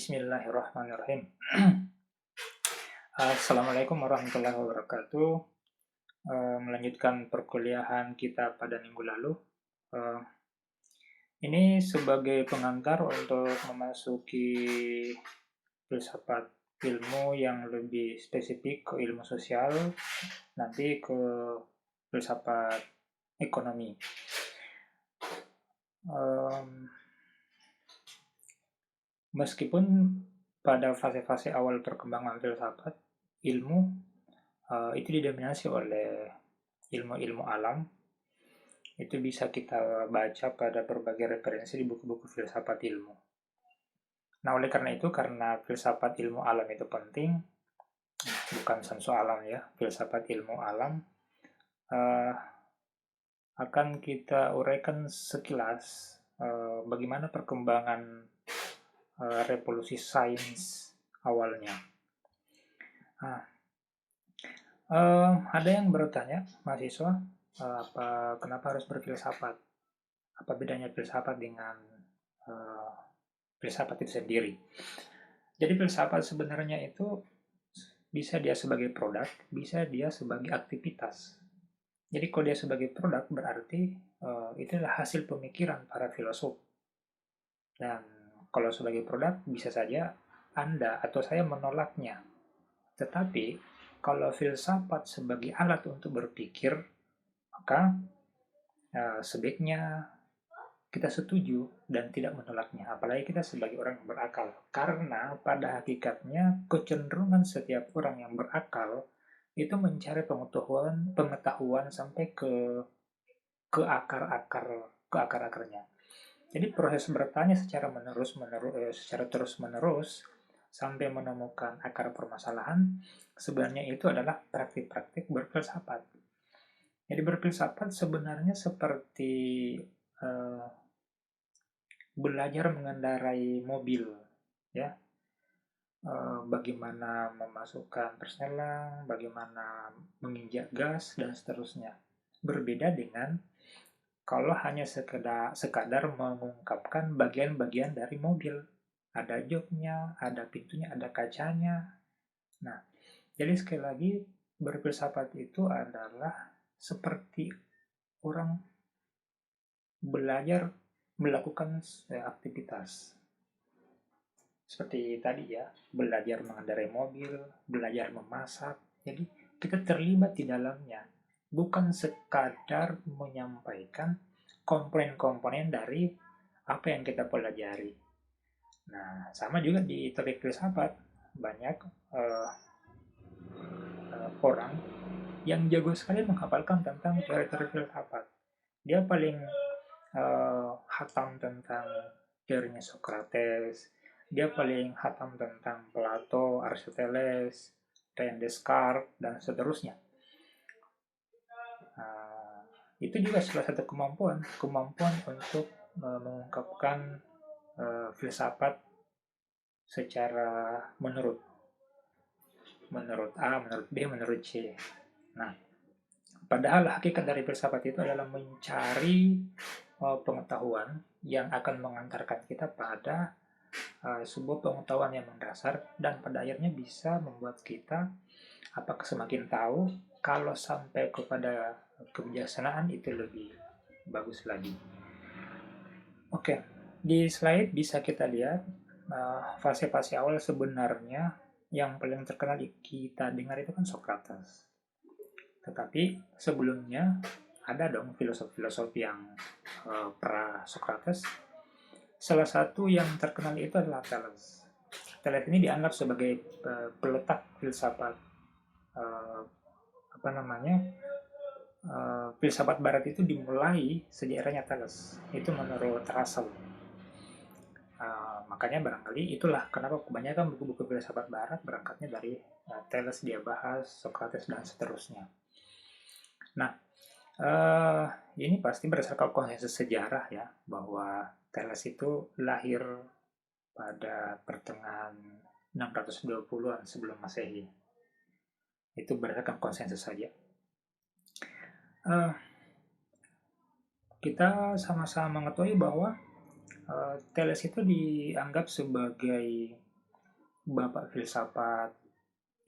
Bismillahirrahmanirrahim. Assalamualaikum warahmatullahi wabarakatuh. Melanjutkan perkuliahan kita pada minggu lalu. Eh, ini sebagai pengantar untuk memasuki filsafat ilmu yang lebih spesifik ke ilmu sosial, nanti ke filsafat ekonomi. Meskipun pada fase-fase awal perkembangan filsafat, ilmu itu didominasi oleh ilmu-ilmu alam. Itu bisa kita baca pada berbagai referensi di buku-buku filsafat ilmu. Nah, oleh karena itu, karena filsafat ilmu alam itu penting, bukan sensu alam ya, filsafat ilmu alam, akan kita uraikan sekilas bagaimana perkembangan revolusi sains awalnya. Ada yang bertanya, mahasiswa, kenapa harus berfilsafat? Apa bedanya filsafat dengan filsafat itu sendiri? Jadi filsafat sebenarnya itu bisa dia sebagai produk, bisa dia sebagai aktivitas. Jadi kalau dia sebagai produk berarti itu adalah hasil pemikiran para filosof. Dan kalau sebagai produk bisa saja Anda atau saya menolaknya. Tetapi kalau filsafat sebagai alat untuk berpikir, maka sebaiknya kita setuju dan tidak menolaknya. Apalagi kita sebagai orang yang berakal. Karena pada hakikatnya kecenderungan setiap orang yang berakal itu mencari pengetahuan sampai ke akar-akarnya. Jadi proses bertanya secara terus-menerus sampai menemukan akar permasalahan, sebenarnya itu adalah praktik-praktik berfilsafat. Jadi berfilsafat sebenarnya seperti belajar mengendarai mobil, ya. Bagaimana memasukkan perselang, bagaimana menginjak gas, dan seterusnya. Berbeda dengan kalau hanya sekadar mengungkapkan bagian-bagian dari mobil. Ada joknya, ada pintunya, ada kacanya. Nah, jadi sekali lagi, berfilsafat itu adalah seperti orang belajar melakukan aktivitas. Seperti tadi ya, belajar mengendarai mobil, belajar memasak. Jadi kita terlibat di dalamnya. Bukan sekadar menyampaikan komponen-komponen dari apa yang kita pelajari. Nah, sama juga di topik filsafat. Banyak orang yang jago sekali menghafalkan tentang teori-teori filsafat. Dia paling hatam tentang teorinya Socrates, dia paling hatam tentang Plato, Aristoteles, René Descartes, dan seterusnya. Itu juga salah satu kemampuan untuk mengungkapkan filsafat secara menurut A, menurut B, menurut C. Nah, padahal hakikat dari filsafat itu adalah mencari pengetahuan yang akan mengantarkan kita pada sebuah pengetahuan yang mendasar dan pada akhirnya bisa membuat kita apakah semakin tahu, kalau sampai kepada kebijaksanaan itu lebih bagus lagi. Oke, di slide bisa kita lihat fase-fase awal sebenarnya yang paling terkenal kita dengar itu kan Socrates. Tetapi sebelumnya ada dong filosof-filosof yang pra-Socrates. Salah satu yang terkenal itu adalah Thales. Thales ini dianggap sebagai peletak filsafat filsafat barat itu dimulai sejak eranya Thales. Itu menurut Russell. Makanya barangkali itulah kenapa kebanyakan buku-buku filsafat barat berangkatnya dari Thales, dia bahas Socrates dan seterusnya. Nah, ini pasti berdasarkan konsensus sejarah ya, bahwa Thales itu lahir pada pertengahan 620-an sebelum Masehi. Itu berdasarkan konsensus saja. Kita sama-sama mengetahui bahwa Thales itu dianggap sebagai bapak filsafat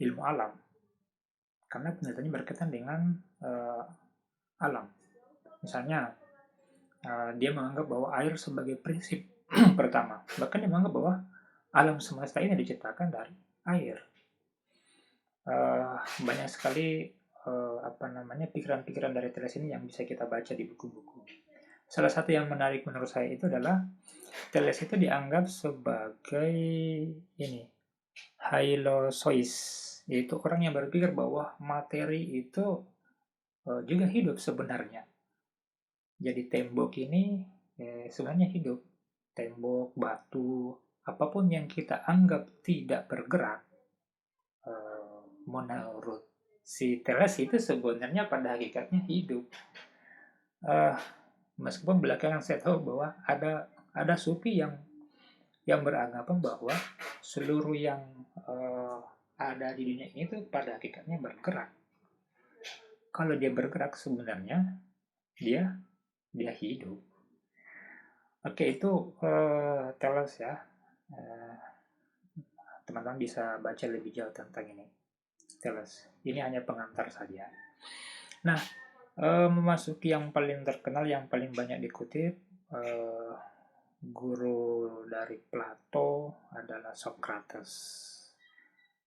ilmu alam, karena penelitiannya berkaitan dengan alam. Misalnya, dia menganggap bahwa air sebagai prinsip pertama. Bahkan dia menganggap bahwa alam semesta ini diciptakan dari air. Banyak sekali pikiran-pikiran dari Thales ini yang bisa kita baca di buku-buku. Salah satu yang menarik menurut saya itu adalah Thales itu dianggap sebagai hylozois, yaitu orang yang berpikir bahwa materi itu juga hidup sebenarnya. Jadi tembok ini sebenarnya hidup. Tembok, batu, apapun yang kita anggap tidak bergerak, menurut si Thales itu sebenarnya pada hakikatnya hidup. Meskipun belakangan saya tahu bahwa ada sufi yang beranggapan bahwa seluruh yang ada di dunia ini itu pada hakikatnya bergerak. Kalau dia bergerak sebenarnya dia hidup. Oke, itu Thales ya. Teman-teman bisa baca lebih jauh tentang ini. Thales. Ini hanya pengantar saja. Nah, memasuki yang paling terkenal, yang paling banyak dikutip, guru dari Plato adalah Socrates.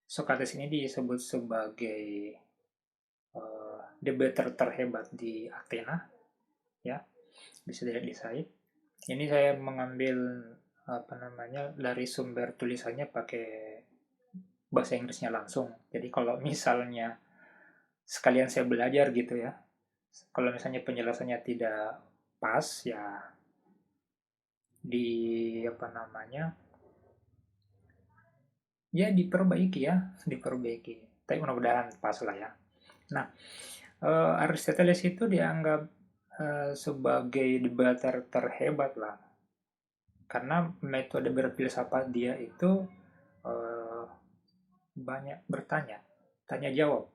Socrates ini disebut sebagai debater terhebat di Athena, ya, bisa dilihat di slide. Ini saya mengambil dari sumber tulisannya pakai bahasa Inggrisnya langsung. Jadi kalau misalnya sekalian saya belajar gitu ya, kalau misalnya penjelasannya tidak pas ya diperbaiki. Tapi mudah-mudahan pas lah ya. Nah, Aristoteles itu dianggap sebagai debater terhebat lah, karena metode berfilsafat dia itu banyak bertanya, tanya jawab.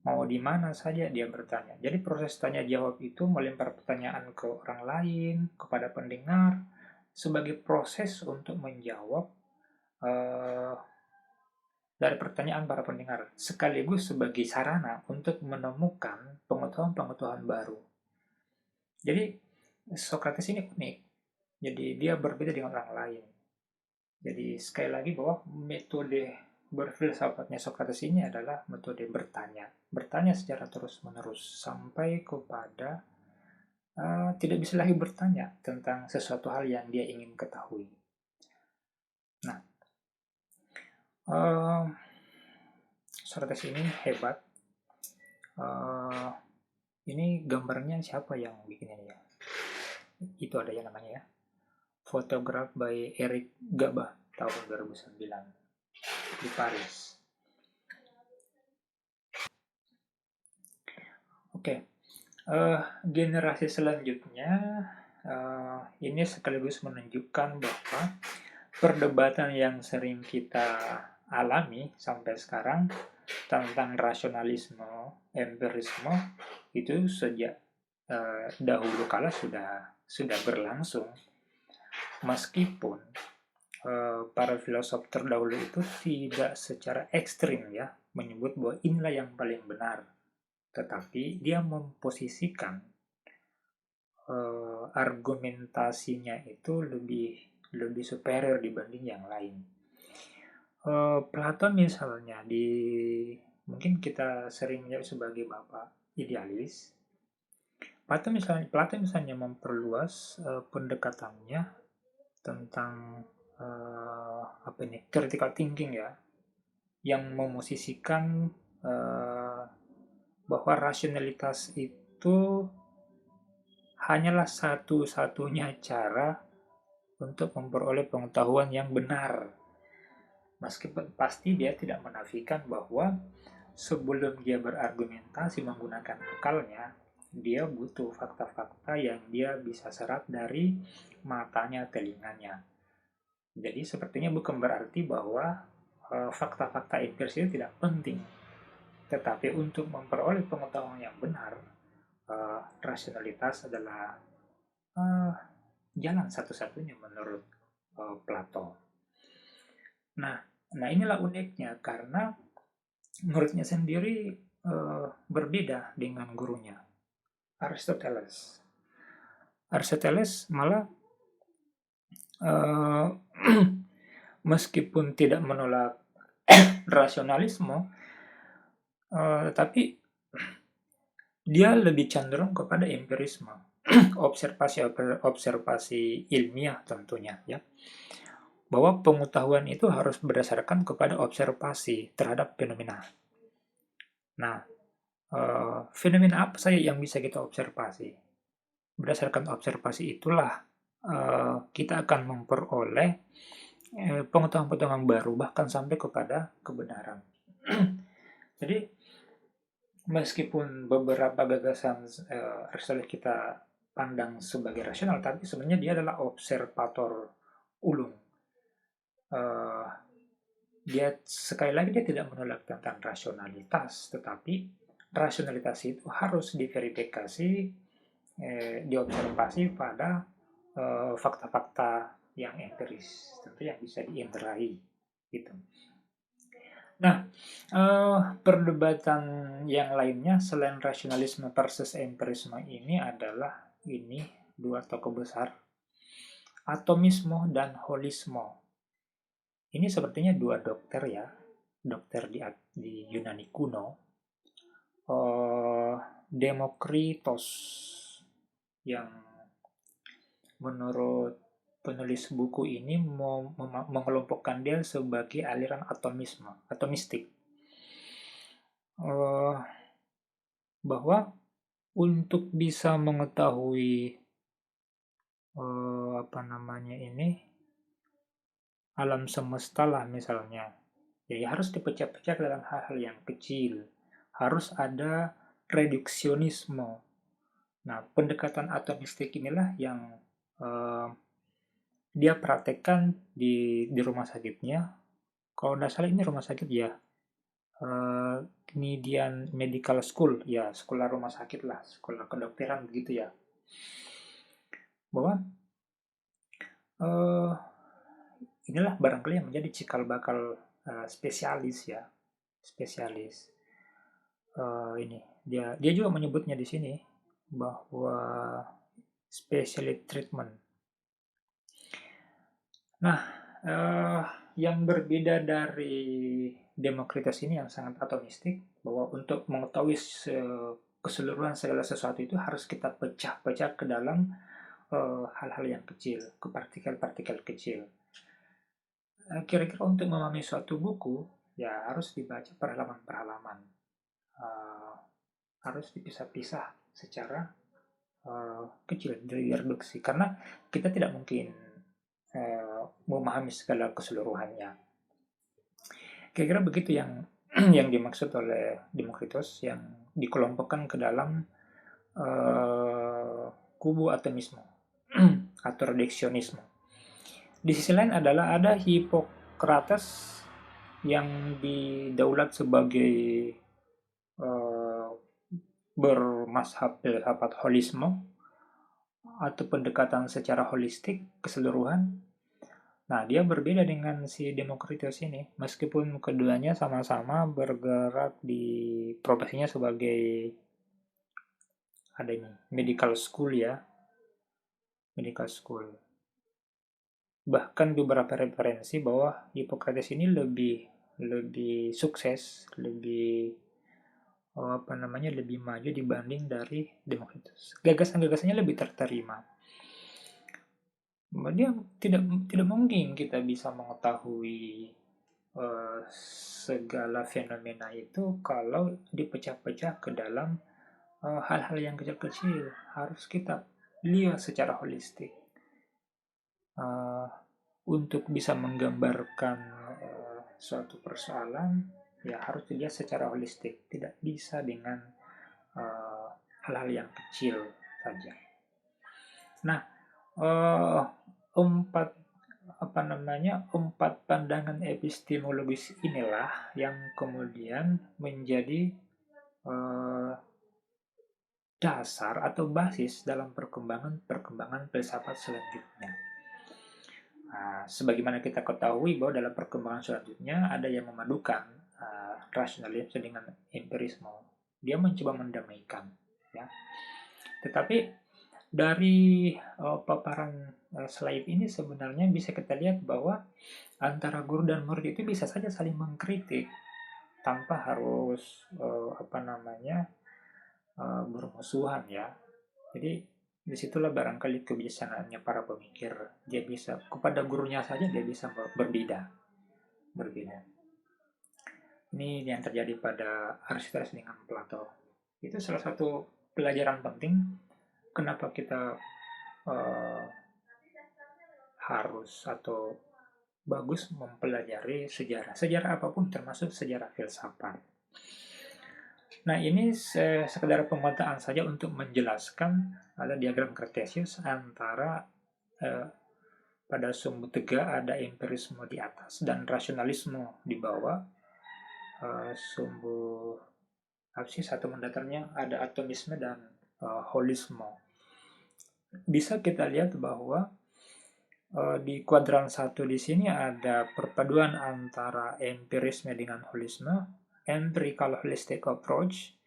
Mau di mana saja dia bertanya. Jadi proses tanya jawab itu melempar pertanyaan ke orang lain, kepada pendengar, sebagai proses untuk menjawab dari pertanyaan para pendengar, sekaligus sebagai sarana untuk menemukan pengetahuan-pengetahuan baru. Jadi Socrates ini unik. Jadi dia berbeda dengan orang lain. Jadi sekali lagi bahwa metode berfilsafatnya Socrates ini adalah metode bertanya. Bertanya secara terus-menerus sampai kepada tidak bisa lagi bertanya tentang sesuatu hal yang dia ingin ketahui. Nah, Socrates ini hebat. Ini gambarnya siapa yang bikin ini ya? Itu ada ya namanya ya. Photograph by Eric Gaba tahun 2009 di Paris. Oke. Generasi selanjutnya ini sekaligus menunjukkan bahwa perdebatan yang sering kita alami sampai sekarang tentang rasionalisme, empirisme itu sejak dahulu kala sudah berlangsung. Meskipun para filosof terdahulu itu tidak secara ekstrim ya menyebut bahwa inilah yang paling benar, tetapi dia memposisikan argumentasinya itu lebih superior dibanding yang lain. Plato misalnya mungkin kita sering menyebut sebagai bapak idealis. Plato misalnya memperluas pendekatannya tentang critical thinking ya, yang memosisikan bahwa rasionalitas itu hanyalah satu-satunya cara untuk memperoleh pengetahuan yang benar. Meskipun pasti dia tidak menafikan bahwa sebelum dia berargumentasi menggunakan akalnya, dia butuh fakta-fakta yang dia bisa serap dari matanya, telinganya. Jadi sepertinya bukan berarti bahwa fakta-fakta empiris itu tidak penting. Tetapi untuk memperoleh pengetahuan yang benar, rasionalitas adalah jalan satu-satunya menurut Plato. Nah, Nah, inilah uniknya karena muridnya sendiri berbeda dengan gurunya, Aristoteles. Aristoteles malah eh, meskipun tidak menolak rasionalisme, tapi dia lebih cenderung kepada empirisme, observasi ilmiah tentunya, ya, bahwa pengetahuan itu harus berdasarkan kepada observasi terhadap fenomena. Nah, fenomena apa saja yang bisa kita observasi? Berdasarkan observasi itulah kita akan memperoleh pengetahuan-pengetahuan baru, bahkan sampai kepada kebenaran. Jadi, meskipun beberapa gagasan Aristoteles kita pandang sebagai rasional, tapi sebenarnya dia adalah observator ulung. Uh, Dia sekali lagi dia tidak menolak tentang rasionalitas, tetapi rasionalitas itu harus diverifikasi, diobservasi pada fakta-fakta yang empiris, tentu yang bisa diinterai, gitu. Nah, perdebatan yang lainnya selain rasionalisme versus empirisme ini adalah ini dua tokoh besar, atomisme dan holisme. Ini sepertinya dua dokter ya, dokter di Yunani kuno. Demokritos yang menurut penulis buku ini mengelompokkan dia sebagai aliran atomistik. Bahwa untuk bisa mengetahui alam semesta lah misalnya, jadi harus dipecah-pecah dalam hal-hal yang kecil, harus ada reduksionisme. Nah, pendekatan atomistik inilah yang dia praktekkan di rumah sakitnya. Kalau tidak salah ini rumah sakit ya, Canadian Medical School, ya sekolah rumah sakit lah, sekolah kedokteran begitu ya. Bahwa inilah barangkali yang menjadi cikal bakal spesialis ya, spesialis. Ini dia juga menyebutnya di sini bahwa specialist treatment. Nah, yang berbeda dari Demokritos ini yang sangat atomistik, bahwa untuk mengetahui keseluruhan segala sesuatu itu harus kita pecah-pecah ke dalam hal-hal yang kecil, ke partikel-partikel kecil. Kira-kira untuk memahami suatu buku, ya harus dibaca per halaman-per halaman. Harus dipisah-pisah secara kecil, direduksi. Karena kita tidak mungkin memahami segala keseluruhannya. Kira-kira begitu yang yang dimaksud oleh Demokritos, yang dikelompokkan ke dalam kubu atomisme atau reduksionisme. Di sisi lain adalah ada Hippocrates yang didaulat sebagai bermazhab filsafat holisme atau pendekatan secara holistik keseluruhan. Nah, dia berbeda dengan si Demokritos ini, meskipun keduanya sama-sama bergerak di profesinya sebagai ada ini medical school ya, medical school. Bahkan beberapa referensi bahwa Hippocrates ini lebih sukses, lebih lebih maju dibanding dari Demokritos. Gagasan-gagasannya lebih terterima. Dia tidak mungkin kita bisa mengetahui segala fenomena itu kalau dipecah-pecah ke dalam hal-hal yang kecil-kecil. Harus kita lihat secara holistik. Untuk bisa menggambarkan suatu persoalan, ya harus dilihat secara holistik. Tidak bisa dengan hal-hal yang kecil saja. Nah, empat pandangan epistemologis inilah yang kemudian menjadi dasar atau basis dalam perkembangan filsafat selanjutnya. Nah, sebagaimana kita ketahui bahwa dalam perkembangan selanjutnya ada yang memadukan rasionalisme dengan empirisme. Dia mencoba mendamaikan, ya. Tetapi dari paparan slide ini sebenarnya bisa kita lihat bahwa antara guru dan murid itu bisa saja saling mengkritik tanpa harus bermusuhan, ya. Jadi disitulah barangkali kebijaksanaannya para pemikir. Dia bisa kepada gurunya saja dia bisa berbeda. Ini yang terjadi pada Aristoteles dengan Plato. Itu salah satu pelajaran penting kenapa kita harus atau bagus mempelajari sejarah. Sejarah apapun termasuk sejarah filsafat. Nah, ini sekedar pemetaan saja untuk menjelaskan ada diagram Cartesius antara pada sumbu tegak ada empirisme di atas dan rasionalisme di bawah. Sumbu absis atau mendatarnya ada atomisme dan holisme. Bisa kita lihat bahwa di kuadran 1 di sini ada perpaduan antara empirisme dengan holisme, empirical holistic approach.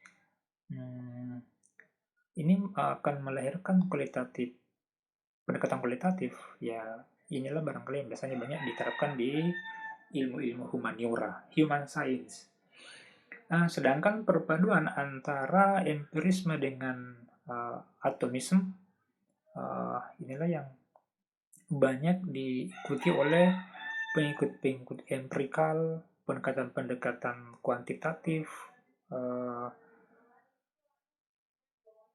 Ini akan melahirkan pendekatan kualitatif. Ya, inilah barangkali yang biasanya banyak diterapkan di ilmu-ilmu humaniora, human science. Nah, sedangkan perpaduan antara empirisme dengan atomisme, inilah yang banyak diikuti oleh pengikut-pengikut empirikal, pendekatan-pendekatan kuantitatif,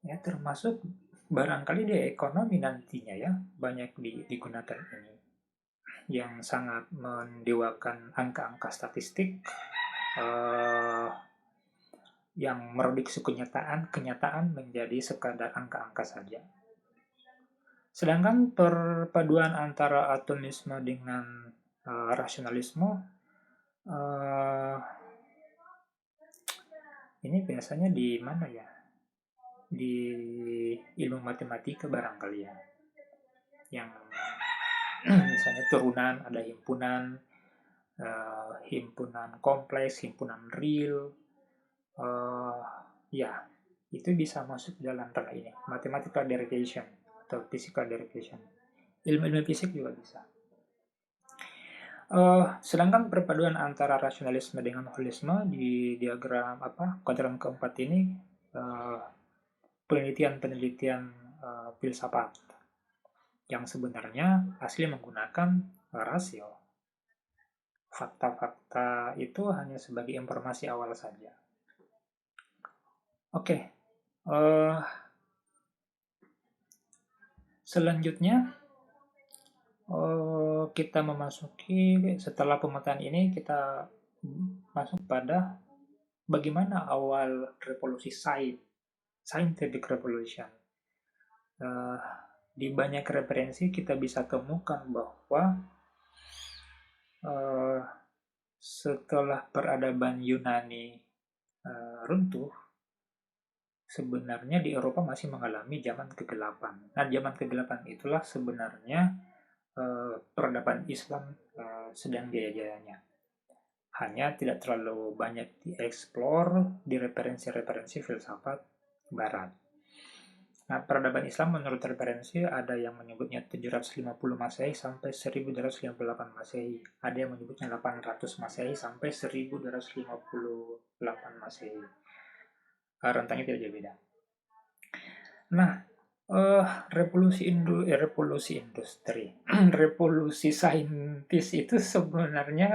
ya termasuk barangkali di ekonomi nantinya, ya banyak digunakan ini, yang sangat mendewakan angka-angka statistik, yang merediksi kenyataan menjadi sekadar angka-angka saja. Sedangkan perpaduan antara atomisme dengan rasionalisme ini biasanya di mana ya? Di ilmu matematika barangkali, ya. Yang misalnya turunan, ada himpunan kompleks, himpunan real, ya itu bisa masuk dalam ranah ini, mathematical derivation atau physical derivation. Ilmu-ilmu fisik juga bisa. Sedangkan perpaduan antara rasionalisme dengan holisme di diagram kuadran keempat ini, penelitian filsafat yang sebenarnya asli menggunakan rasio. Fakta-fakta itu hanya sebagai informasi awal saja. Oke. Selanjutnya kita memasuki, setelah pemetaan ini kita masuk pada bagaimana awal revolusi scientific revolution. Di banyak referensi kita bisa temukan bahwa setelah peradaban Yunani runtuh, sebenarnya di Eropa masih mengalami zaman kegelapan. Nah, zaman kegelapan itulah sebenarnya peradaban Islam sedang jaya-jayanya. Hanya tidak terlalu banyak dieksplor di referensi-referensi filsafat Barat. Nah, peradaban Islam menurut referensi ada yang menyebutnya 750 Masehi sampai 1258 Masehi. Ada yang menyebutnya 800 Masehi sampai 1258 Masehi. Rentangnya tidak jauh beda. Nah, revolusi industri, revolusi saintis itu sebenarnya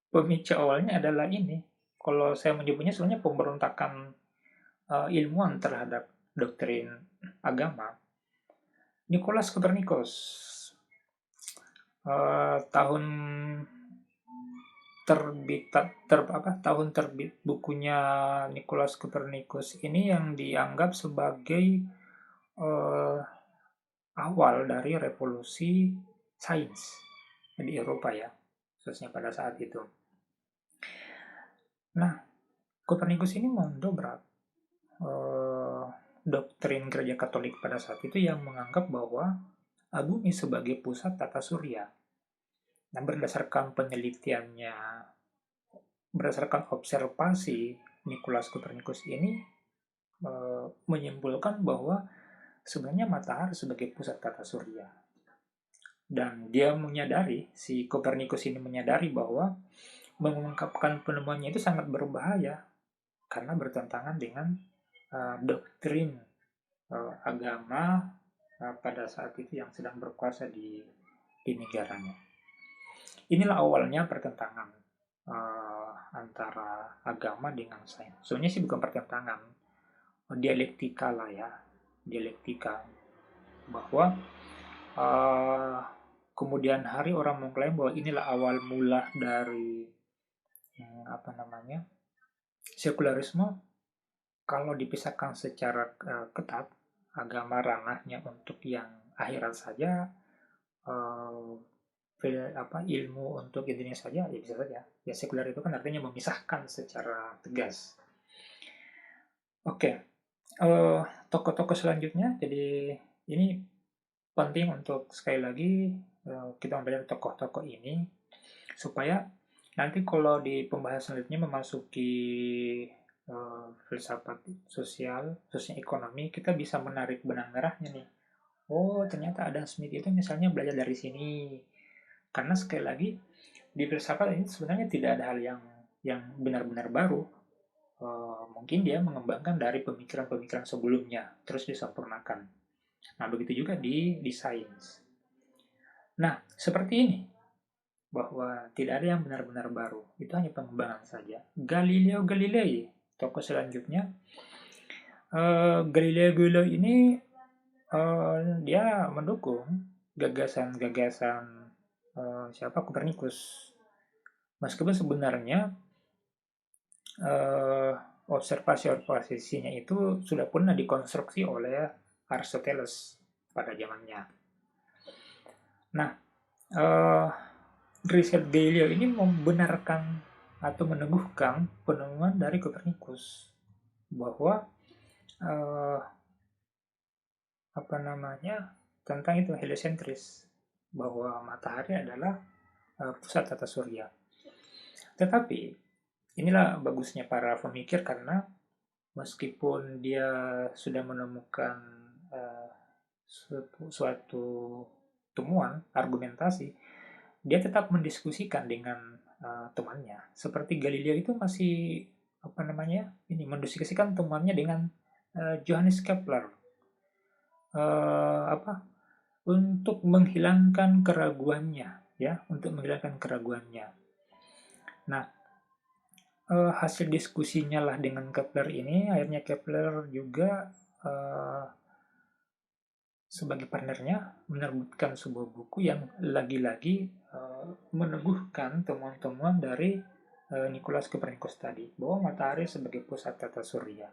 pemicu awalnya adalah ini. Kalau saya menyebutnya sebenarnya pemberontakan ilmuwan terhadap doktrin agama. Nicolaus Copernicus tahun terbit bukunya Nicolaus Copernicus ini yang dianggap sebagai awal dari revolusi sains di Eropa, ya, khususnya pada saat itu. Nah, Copernicus ini mendobrak doktrin Gereja Katolik pada saat itu yang menganggap bahwa bumi sebagai pusat tata surya. Nah, berdasarkan observasi Nicolaus Copernicus ini menyimpulkan bahwa sebenarnya matahari sebagai pusat tata surya. Dan dia menyadari, si Copernicus ini menyadari bahwa mengungkapkan penemuannya itu sangat berbahaya karena bertentangan dengan doktrin agama pada saat itu yang sedang berkuasa di negaranya. Inilah awalnya pertentangan antara agama dengan sains. Sebenarnya sih bukan pertentangan, dialektika lah ya, dialektika bahwa kemudian hari orang mengklaim bahwa inilah awal mula dari sekularisme. Kalau dipisahkan secara ketat, agama ranahnya untuk yang akhirat saja, ilmu untuk intinya saja, ya bisa saja. Ya sekuler itu kan artinya memisahkan secara tegas. Oke, tokoh-tokoh selanjutnya, jadi ini penting untuk sekali lagi kita mempelajari tokoh-tokoh ini supaya nanti kalau di pembahasan selanjutnya memasuki filsafat sosial ekonomi, kita bisa menarik benang merahnya nih. Oh, ternyata Adam Smith itu misalnya belajar dari sini. Karena sekali lagi di filsafat ini sebenarnya tidak ada hal yang benar-benar baru. Mungkin dia mengembangkan dari pemikiran-pemikiran sebelumnya, terus disempurnakan. Nah, begitu juga di sains. Nah, seperti ini, bahwa tidak ada yang benar-benar baru. Itu hanya pengembangan saja. Galileo Galilei, tokoh selanjutnya. Galileo Galilei ini dia mendukung gagasan-gagasan Copernicus. Meskipun sebenarnya observasi-observasinya itu sudah pernah dikonstruksi oleh Aristoteles pada zamannya. Nah, riset Galileo ini membenarkan atau meneguhkan penemuan dari Copernicus bahwa tentang itu heliocentris, bahwa matahari adalah pusat tata surya. Tetapi inilah bagusnya para pemikir, karena meskipun dia sudah menemukan suatu temuan argumentasi, dia tetap mendiskusikan dengan temannya. Seperti Galileo itu masih mendiskusikan temannya dengan Johannes Kepler untuk menghilangkan keraguannya, ya, Nah, hasil diskusinya lah dengan Kepler ini, akhirnya Kepler juga sebagai partnernya menerbitkan sebuah buku yang lagi-lagi meneguhkan temuan-temuan dari Nicolaus Copernicus tadi, bahwa matahari sebagai pusat tata surya.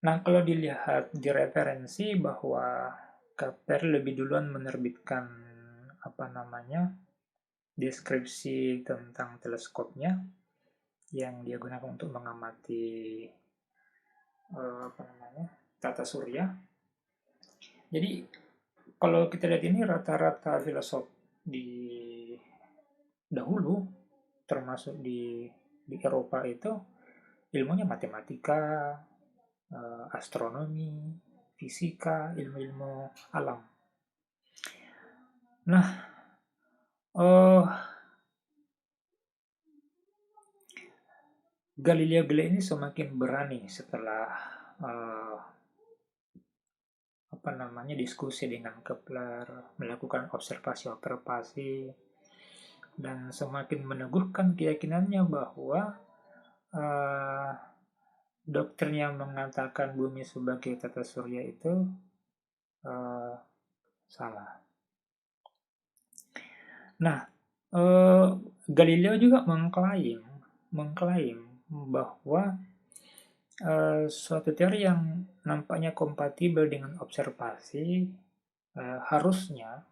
Nah, kalau dilihat di referensi bahwa Kepler lebih duluan menerbitkan deskripsi tentang teleskopnya yang dia gunakan untuk mengamati tata surya. Jadi kalau kita lihat ini rata-rata filosof di dahulu, termasuk di Eropa itu ilmunya matematika, astronomi, fisika, ilmu-ilmu alam. Nah, Galileo Galilei ini semakin berani setelah diskusi dengan Kepler, melakukan observasi, dan semakin meneguhkan keyakinannya bahwa doktrin yang mengatakan bumi sebagai tata surya itu salah. Nah, Galileo juga mengklaim bahwa suatu teori yang nampaknya kompatibel dengan observasi harusnya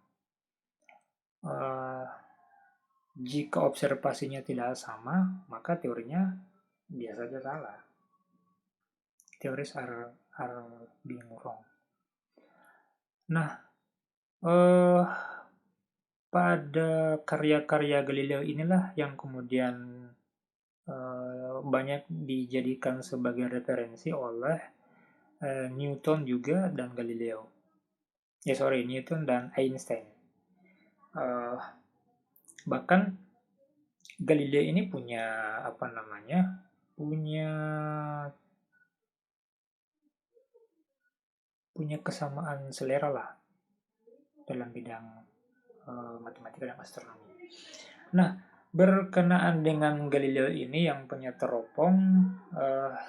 jika observasinya tidak sama, maka teorinya biasa saja salah. Theories are being wrong. Nah, Eh, pada karya-karya Galileo inilah yang kemudian banyak dijadikan sebagai referensi oleh Newton juga dan Galileo. Newton dan Einstein. Eh, bahkan Galileo ini punya apa namanya? Punya kesamaan selera lah dalam bidang matematika dan astronomi. Nah, berkenaan dengan Galileo ini yang punya teropong,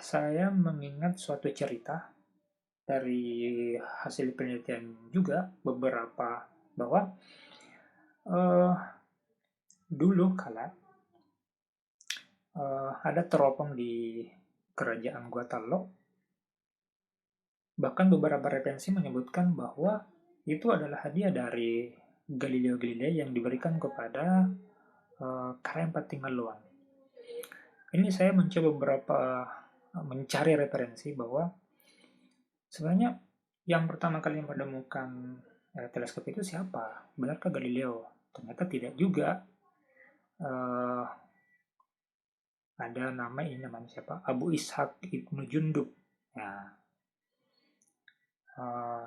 saya mengingat suatu cerita dari hasil penelitian juga beberapa bahwa uh, dulu kala ada teropong di kerajaan Guatalo. Bahkan beberapa referensi menyebutkan bahwa itu adalah hadiah dari Galileo Galilei yang diberikan kepada Karaeng Patinggaluan. Ini saya mencoba beberapa mencari referensi bahwa sebenarnya yang pertama kali menemukan teleskop itu siapa? Benarkah Galileo? Ternyata tidak juga. Uh, ada namanya siapa? Abu Ishaq Ibnu Jundub. Ya, uh,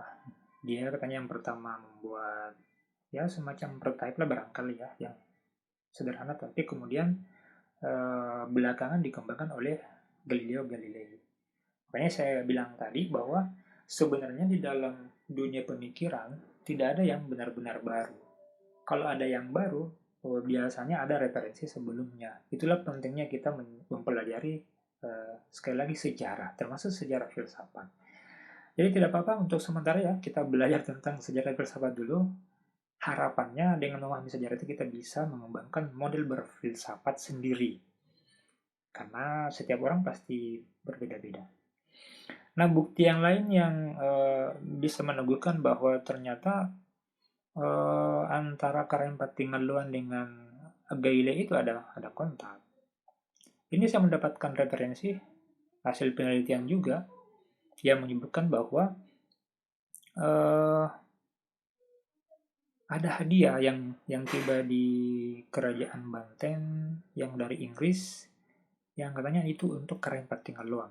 dia katanya yang pertama membuat ya semacam prototipe lah barangkali ya, yang sederhana tapi kemudian belakangan dikembangkan oleh Galileo Galilei. Makanya saya bilang tadi bahwa sebenarnya di dalam dunia pemikiran tidak ada yang benar-benar baru. Kalau ada yang baru, biasanya ada referensi sebelumnya. Itulah pentingnya kita mempelajari sekali lagi sejarah, termasuk sejarah filsafat. Jadi tidak apa-apa untuk sementara ya kita belajar tentang sejarah filsafat dulu. Harapannya dengan memahami sejarah itu kita bisa mengembangkan model berfilsafat sendiri. Karena setiap orang pasti berbeda-beda. Nah, bukti yang lain yang bisa meneguhkan bahwa ternyata antara Karaeng Patinggaluan dengan Galilei itu ada kontak. Ini saya mendapatkan referensi hasil penelitian juga yang menyebutkan bahwa ada hadiah yang tiba di kerajaan Banten yang dari Inggris yang katanya itu untuk Karaeng Patinggaluan.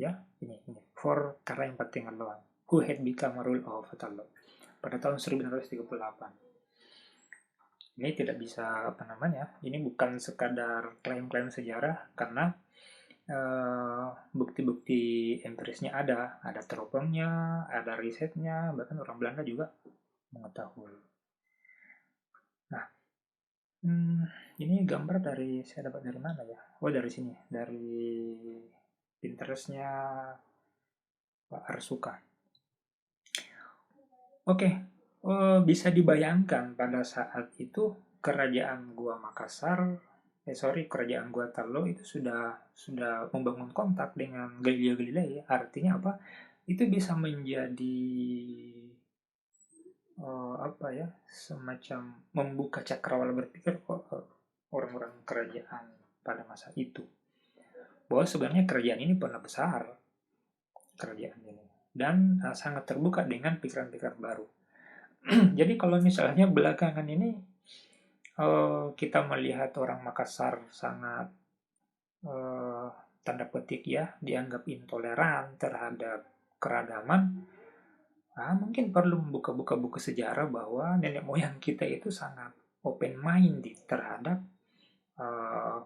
Ya, ini for Karaeng Patinggaluan who had become a rule of Fatalo pada tahun 1938. Ini tidak bisa apa namanya, ini bukan sekadar klaim-klaim sejarah karena bukti-bukti empirisnya ada teropongnya, ada risetnya, bahkan orang Belanda juga mengetahui. Nah, ini gambar saya dapat dari mana ya? Oh, dari sini, dari Pinterestnya Pak Arsuka. Oke, bisa dibayangkan pada saat itu kerajaan kerajaan Gua Talo itu sudah membangun kontak dengan Galileo Galilei. Artinya apa? Itu bisa menjadi apa ya, semacam membuka cakrawala berpikir orang-orang kerajaan pada masa itu. Bahwa sebenarnya kerajaan ini pernah besar, kerajaan ini. Dan sangat terbuka dengan pikiran-pikiran baru. Jadi kalau misalnya belakangan ini kita melihat orang Makassar sangat tanda petik ya dianggap intoleran terhadap keragaman, mungkin perlu membuka-buka buku sejarah bahwa nenek moyang kita itu sangat open minded terhadap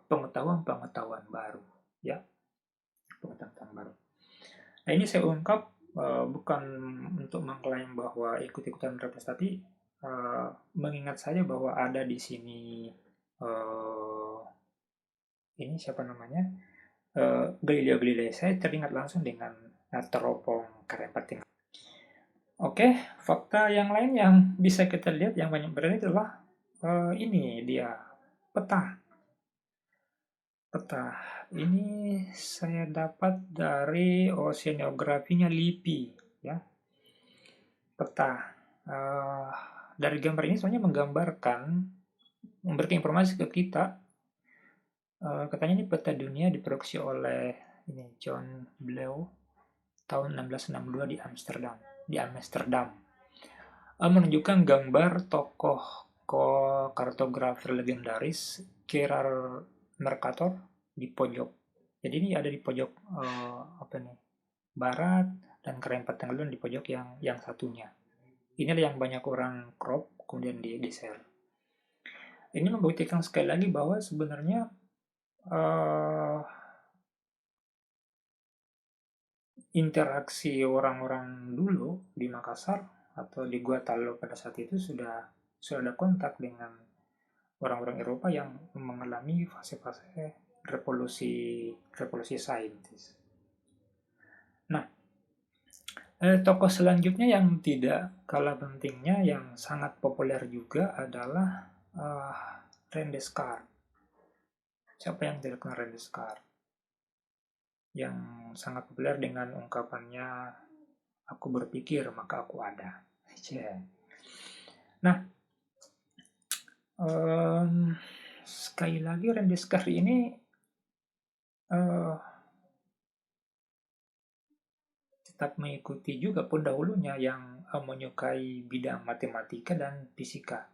pengetahuan-pengetahuan baru, ya, pengetahuan baru. Nah, ini saya ungkap bukan untuk mengklaim bahwa ikut-ikutan repress, tapi mengingat saja bahwa ada di sini ini siapa namanya, Galileo Galilei. Saya teringat langsung dengan teropong Karaeng Patinggaluan. Oke, fakta yang lain yang bisa kita lihat yang banyak berarti adalah ini dia peta. Peta ini saya dapat dari oceanografinya LIPI, ya. Peta dari gambar ini soalnya menggambarkan, memberikan informasi ke kita. Katanya ini peta dunia diproduksi oleh ini John Blow tahun 1662 di Amsterdam. menunjukkan gambar tokoh kartografer legendaris Gerard Mercator di pojok. Jadi ini ada di pojok apa nih, barat, dan kerempet tenggelam di pojok yang satunya. Inilah yang banyak orang crop kemudian di share. Ini membuktikan sekali lagi bahwa sebenarnya uh, interaksi orang-orang dulu di Makassar atau di Gua Talo pada saat itu sudah ada kontak dengan orang-orang Eropa yang mengalami fase-fase revolusi revolusi saintis. Nah, tokoh selanjutnya yang tidak kalah pentingnya yang sangat populer juga adalah uh, René Descartes. Siapa yang tidak kenal René Descartes? Yang sangat populer dengan ungkapannya, aku berpikir maka aku ada. Nah, sekali lagi René Descartes ini tetap mengikuti juga pendahulunya yang menyukai bidang matematika dan fisika.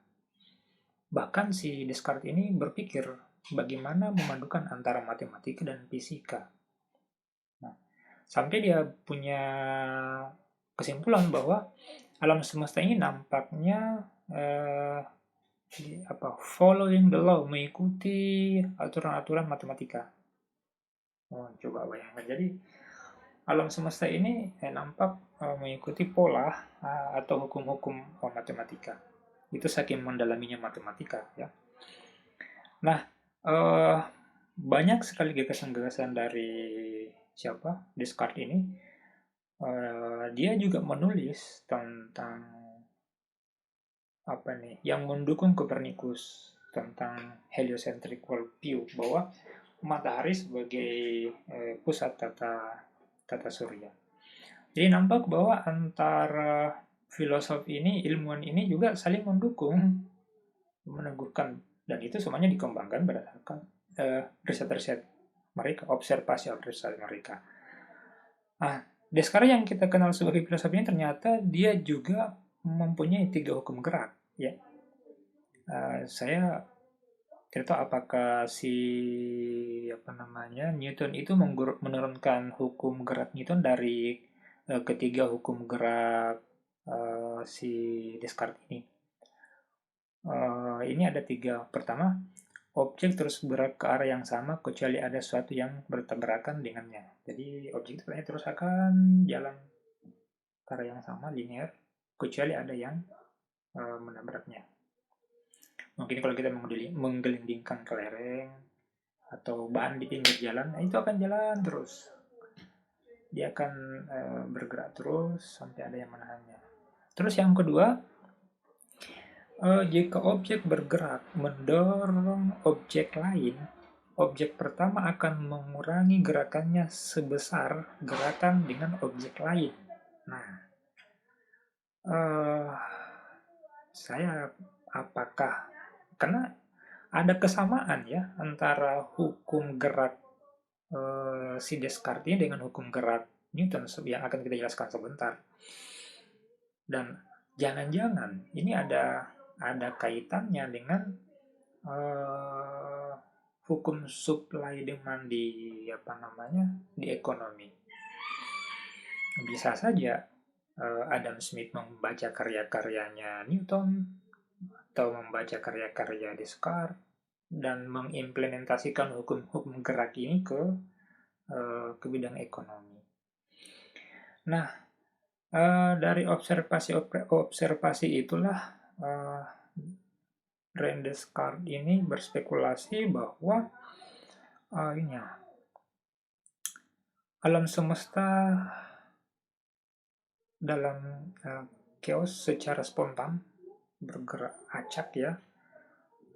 Bahkan si Descartes ini berpikir bagaimana memadukan antara matematika dan fisika. Nah, sampai dia punya kesimpulan bahwa alam semesta ini nampaknya following the law, mengikuti aturan-aturan matematika. Coba bayangkan. Jadi alam semesta ini nampak mengikuti pola atau hukum-hukum matematika. Itu saking mendalaminya matematika, ya. Nah, banyak sekali gagasan-gagasan dari siapa? Descartes ini. Dia juga menulis tentang apa nih, yang mendukung Copernicus tentang heliocentric worldview, bahwa matahari sebagai pusat tata surya. Jadi nampak bahwa antara filosof ini, ilmuwan ini juga saling mendukung, meneguhkan, dan itu semuanya dikembangkan berdasarkan riset-riset mereka, observasi mereka. Nah, Descartes yang kita kenal sebagai filosof ini ternyata dia juga mempunyai 3 hukum gerak. Ya, saya tidak tahu apakah si Newton itu menurunkan hukum gerak Newton dari ketiga hukum gerak si Descartes ini. Ini ada 3. Pertama, objek terus bergerak ke arah yang sama kecuali ada sesuatu yang bertabrakan dengannya. Jadi objek itu terus akan jalan ke arah yang sama, linear, kecuali ada yang menabraknya. Mungkin kalau kita menggelindingkan kelereng atau ban di pinggir jalan, itu akan jalan terus. Dia akan bergerak terus sampai ada yang menahannya. Terus yang kedua, jika objek bergerak mendorong objek lain, objek pertama akan mengurangi gerakannya sebesar gerakan dengan objek lain. Nah, apakah karena ada kesamaan ya antara hukum gerak si Descartes ini dengan hukum gerak Newton yang akan kita jelaskan sebentar. Dan jangan-jangan ini ada kaitannya dengan hukum supply demand di ekonomi. Bisa saja Adam Smith membaca karya-karyanya Newton atau membaca karya-karya Descartes dan mengimplementasikan hukum-hukum gerak ini ke bidang ekonomi. Nah, dari observasi itulah René Descartes ini berspekulasi bahwa alam semesta dalam chaos secara spontan bergerak acak ya,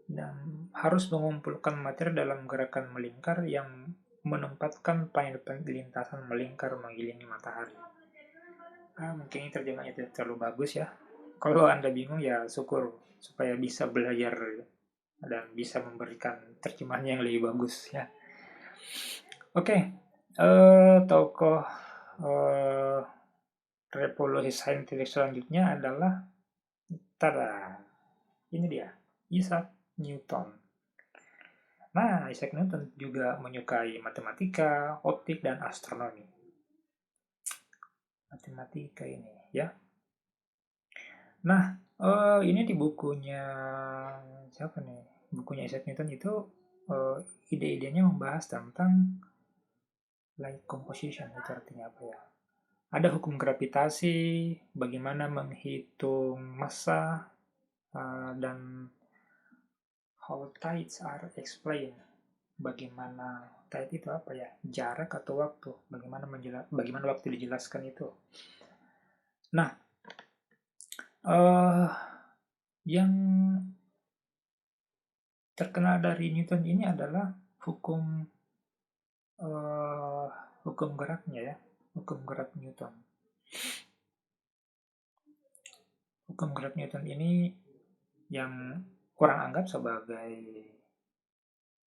dan harus mengumpulkan materi dalam gerakan melingkar yang menempatkan planet-planet di lintasan melingkar mengelilingi matahari. Mungkin ini terjemahnya tidak terlalu bagus ya. Kalau Anda bingung ya syukur, supaya bisa belajar dan bisa memberikan terjemahan yang lebih bagus ya. Oke, tokoh revolusi saintifik selanjutnya adalah Tada, ini dia, Isaac Newton. Nah, Isaac Newton juga menyukai matematika, optik, dan astronomi. Matematika ini, ya. Nah, ini di bukunya siapa nih? Bukunya Isaac Newton itu ide-idenya membahas tentang light composition. Itu artinya apa ya? Ada hukum gravitasi, bagaimana menghitung massa, dan how tides are explained. Bagaimana tide itu apa ya? Jarak atau waktu? Bagaimana waktu dijelaskan itu? Nah, yang terkenal dari Newton ini adalah hukum hukum geraknya ya, hukum gerak Newton. Hukum gerak Newton ini yang orang anggap sebagai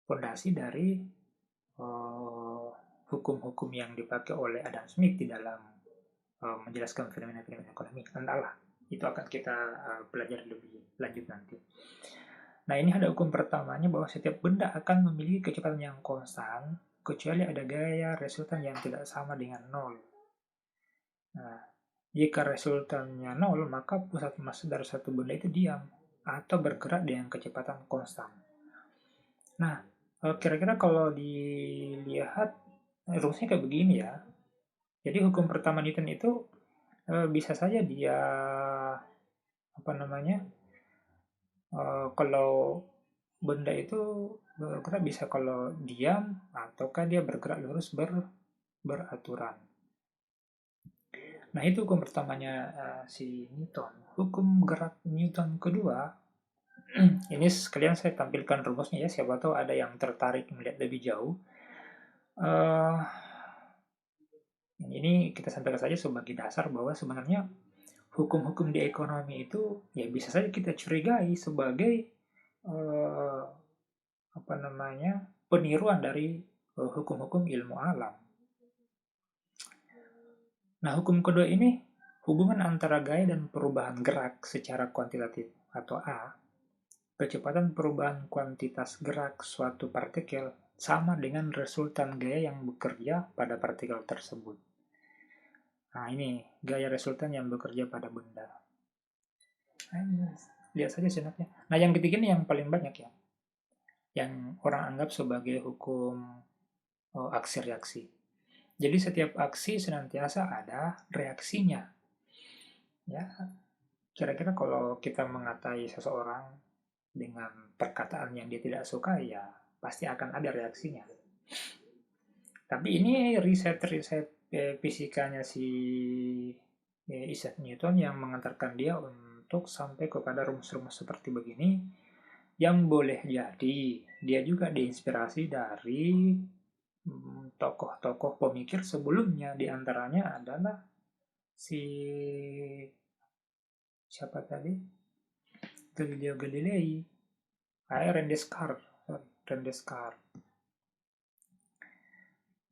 fondasi dari hukum-hukum yang dipakai oleh Adam Smith di dalam menjelaskan fenomena-fenomena ekonomi. Entahlah, itu akan kita pelajari lebih lanjut nanti. Nah, ini ada hukum pertamanya bahwa setiap benda akan memiliki kecepatan yang konstan, kecuali ada gaya resultan yang tidak sama dengan 0. Nah, jika resultannya 0, maka pusat massa dari satu benda itu diam atau bergerak dengan kecepatan konstan. Nah, kira-kira kalau dilihat rumusnya kayak begini ya. Jadi hukum pertama Newton itu bisa saja dia kalau benda itu bergerak bisa kalau diam ataukah dia bergerak lurus beraturan. Nah, itu hukum pertamanya si Newton. Hukum gerak Newton kedua, ini sekalian saya tampilkan rumusnya ya, siapa tahu ada yang tertarik melihat lebih jauh. Ini kita sampaikan saja sebagai dasar bahwa sebenarnya hukum-hukum di ekonomi itu ya bisa saja kita curigai sebagai peniruan dari hukum-hukum ilmu alam. Nah, hukum kedua ini hubungan antara gaya dan perubahan gerak secara kuantitatif atau A. Kecepatan perubahan kuantitas gerak suatu partikel sama dengan resultan gaya yang bekerja pada partikel tersebut. Nah, ini gaya resultan yang bekerja pada benda. Lihat saja senatnya. Nah, yang ketiga ini yang paling banyak ya. Yang orang anggap sebagai hukum aksi reaksi. Jadi setiap aksi senantiasa ada reaksinya. Ya, kira-kira kalau kita mengatai seseorang dengan perkataan yang dia tidak suka, ya pasti akan ada reaksinya. Tapi ini riset fisikanya si Isaac Newton yang mengantarkan dia untuk sampai kepada rumus-rumus seperti begini, yang boleh jadi dia juga diinspirasi dari tokoh-tokoh pemikir sebelumnya. Di antaranya adalah siapa tadi? Galileo Galilei. René Descartes.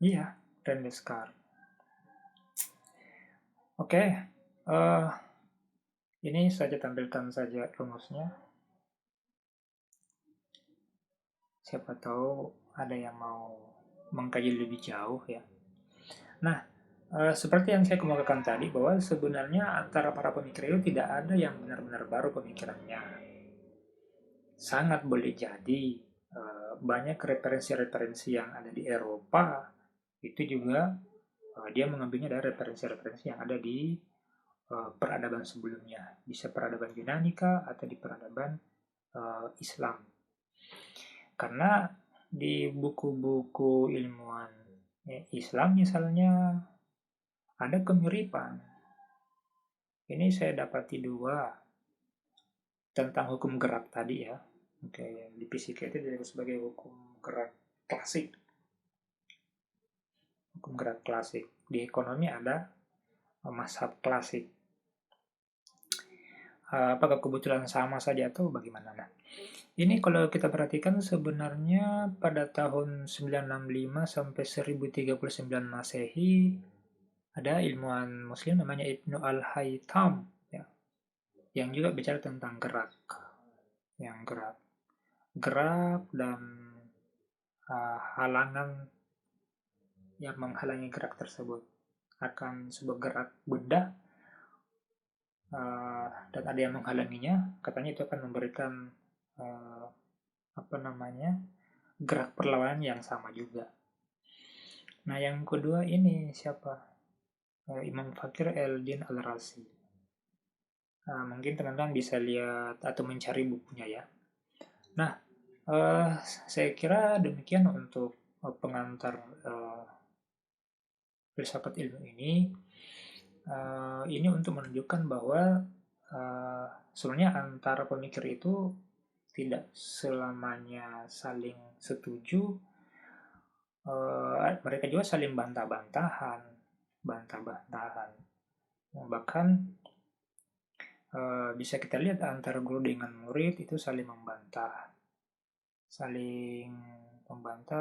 Iya, René Descartes. Oke, ini saja tampilkan saja rumusnya. Siapa tahu ada yang mau mengkaji lebih jauh ya. Nah, seperti yang saya kemukakan tadi bahwa sebenarnya antara para pemikir itu tidak ada yang benar-benar baru pemikirannya. Sangat boleh jadi banyak referensi-referensi yang ada di Eropa itu juga dia mengambilnya dari referensi-referensi yang ada di peradaban sebelumnya. Bisa peradaban Yunani kah atau di peradaban Islam. Karena di buku-buku ilmuwan Islam misalnya ada kemiripan. Ini saya dapati dua tentang hukum gerak tadi ya. Oke, di fisika itu disebut sebagai hukum gerak klasik. Hukum gerak klasik. Di ekonomi ada mazhab klasik. Apakah kebetulan sama saja atau bagaimana? Nah, ini kalau kita perhatikan sebenarnya pada tahun 965 sampai 1039 Masehi ada ilmuwan muslim namanya Ibnu Al-Haytham ya. yang juga bicara tentang gerak, yang gerak dan halangan yang menghalangi gerak tersebut. Akan sebuah gerak benda dan ada yang menghalanginya, katanya itu akan memberikan gerak perlawanan yang sama juga. Nah, yang kedua ini siapa? Imam Fakir El-Din Al-Razi. Mungkin teman-teman bisa lihat atau mencari bukunya ya. Nah, saya kira demikian untuk pengantar filsafat ilmu ini. Ini untuk menunjukkan bahwa sebenarnya antara pemikir itu tidak selamanya saling setuju. Mereka juga saling bantah-bantahan. Bahkan bisa kita lihat antara guru dengan murid itu saling membantah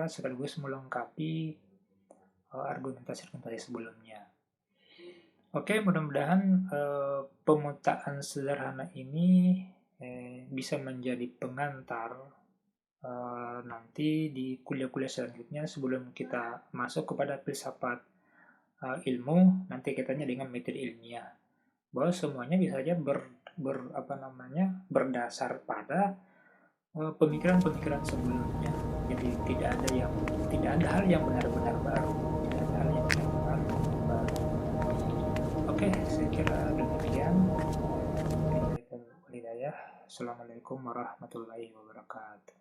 sekaligus melengkapi argumentasi sebelumnya. Oke, mudah-mudahan pemetaan sederhana ini bisa menjadi pengantar nanti di kuliah-kuliah selanjutnya sebelum kita masuk kepada filsafat ilmu, nanti kitanya dengan metode ilmiah. Bahwa semuanya bisa saja berdasar pada pemikiran-pemikiran sebelumnya. Jadi tidak ada hal yang benar-benar baru. Oke, saya kira demikian. Assalamualaikum warahmatullahi wabarakatuh.